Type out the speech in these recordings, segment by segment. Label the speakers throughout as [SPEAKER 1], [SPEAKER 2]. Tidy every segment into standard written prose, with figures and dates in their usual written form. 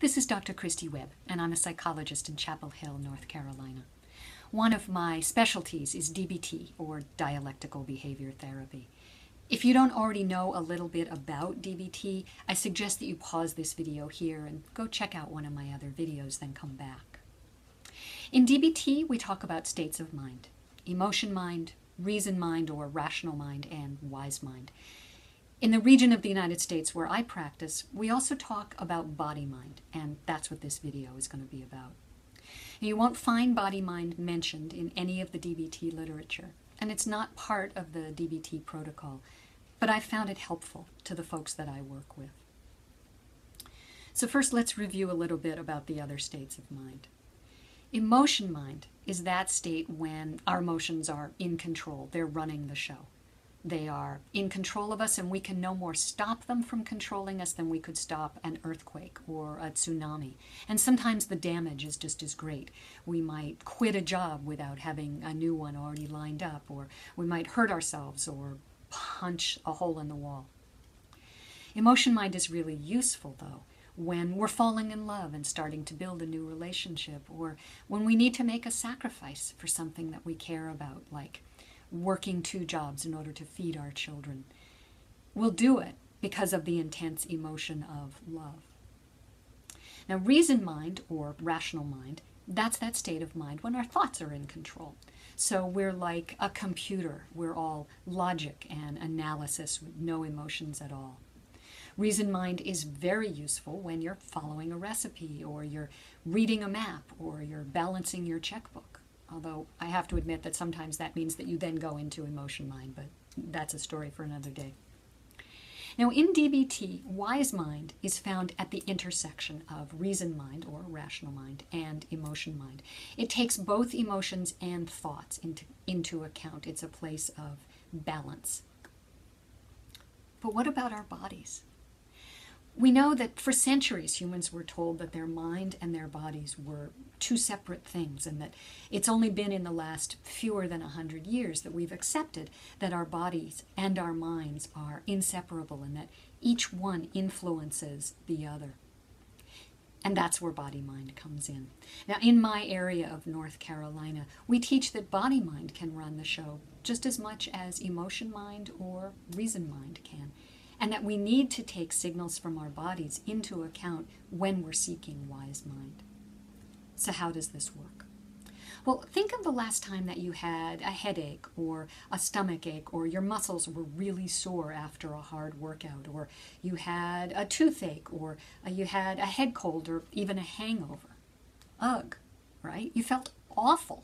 [SPEAKER 1] This is Dr. Christy Webb, and I'm a psychologist in Chapel Hill, North Carolina. One of my specialties is DBT, or dialectical behavior therapy. If you don't already know a little bit about DBT, I suggest that you pause this video here and go check out one of my other videos, then come back. In DBT, we talk about states of mind: emotion mind, reason mind or rational mind, and wise mind. In the region of the United States where I practice, we also talk about body mind, and that's what this video is going to be about. You won't find body mind mentioned in any of the DBT literature, and it's not part of the DBT protocol, but I found it helpful to the folks that I work with. So first, let's review a little bit about the other states of mind. Emotion mind is that state when our emotions are in control. They're running the show. They are in control of us, and we can no more stop them from controlling us than we could stop an earthquake or a tsunami. And sometimes the damage is just as great. We might quit a job without having a new one already lined up, or we might hurt ourselves or punch a hole in the wall. Emotion mind is really useful, though, when we're falling in love and starting to build a new relationship, or when we need to make a sacrifice for something that we care about, like working 2 jobs in order to feed our children. We'll do it because of the intense emotion of love. Now, reason mind, or rational mind, that's that state of mind when our thoughts are in control. So we're like a computer. We're all logic and analysis with no emotions at all. Reason mind is very useful when you're following a recipe, or you're reading a map, or you're balancing your checkbook. Although I have to admit that sometimes that means that you then go into emotion mind, but that's a story for another day. Now, in DBT, wise mind is found at the intersection of reason mind, or rational mind, and emotion mind. It takes both emotions and thoughts into account. It's a place of balance. But what about our bodies? We know that for centuries humans were told that their mind and their bodies were 2 separate things, and that it's only been in the last fewer than 100 years that we've accepted that our bodies and our minds are inseparable and that each one influences the other. And that's where body mind comes in. Now, in my area of North Carolina, we teach that body mind can run the show just as much as emotion mind or reason mind can, and that we need to take signals from our bodies into account when we're seeking wise mind. So how does this work? Well, think of the last time that you had a headache or a stomach ache, or your muscles were really sore after a hard workout, or you had a toothache, or you had a head cold, or even a hangover. Ugh, right? You felt awful.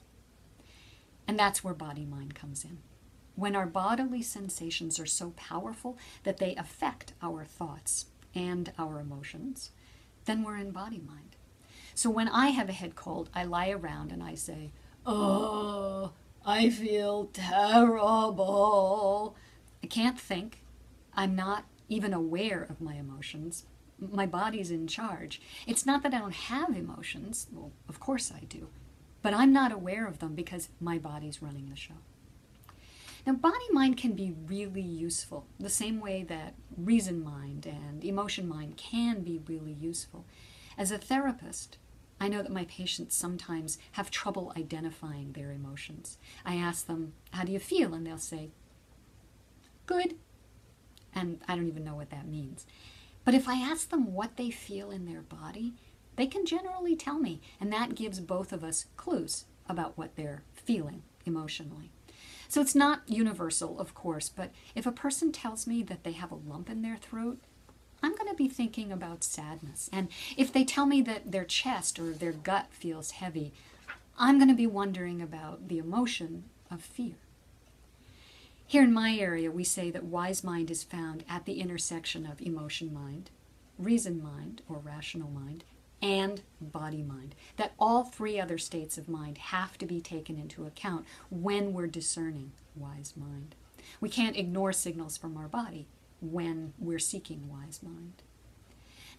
[SPEAKER 1] And that's where body mind comes in. When our bodily sensations are so powerful that they affect our thoughts and our emotions, then we're in body mind. So when I have a head cold, I lie around and I say, "Oh, I feel terrible." I can't think. I'm not even aware of my emotions. My body's in charge. It's not that I don't have emotions. Well, of course I do. But I'm not aware of them because my body's running the show. Now, body mind can be really useful, the same way that reason mind and emotion mind can be really useful. As a therapist, I know that my patients sometimes have trouble identifying their emotions. I ask them, "How do you feel?" And they'll say, "Good." And I don't even know what that means. But if I ask them what they feel in their body, they can generally tell me, and that gives both of us clues about what they're feeling emotionally. So it's not universal, of course, but if a person tells me that they have a lump in their throat, I'm going to be thinking about sadness. And if they tell me that their chest or their gut feels heavy, I'm going to be wondering about the emotion of fear. Here in my area, we say that wise mind is found at the intersection of emotion mind, reason mind, or rational mind, and body mind. That all 3 other states of mind have to be taken into account when we're discerning wise mind. We can't ignore signals from our body when we're seeking wise mind.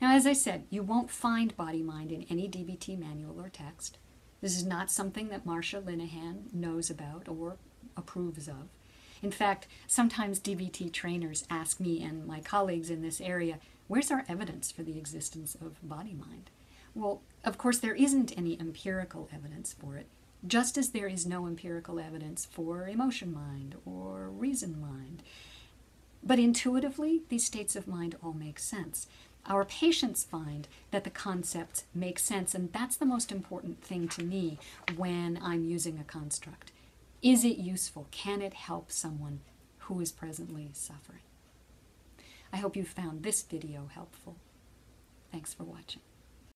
[SPEAKER 1] Now, as I said, you won't find body mind in any DBT manual or text. This is not something that Marcia Linehan knows about or approves of. In fact, sometimes DBT trainers ask me and my colleagues in this area, where's our evidence for the existence of body mind? Well, of course, there isn't any empirical evidence for it, just as there is no empirical evidence for emotion mind or reason mind. But intuitively, these states of mind all make sense. Our patients find that the concepts make sense, and that's the most important thing to me when I'm using a construct. Is it useful? Can it help someone who is presently suffering? I hope you found this video helpful. Thanks for watching.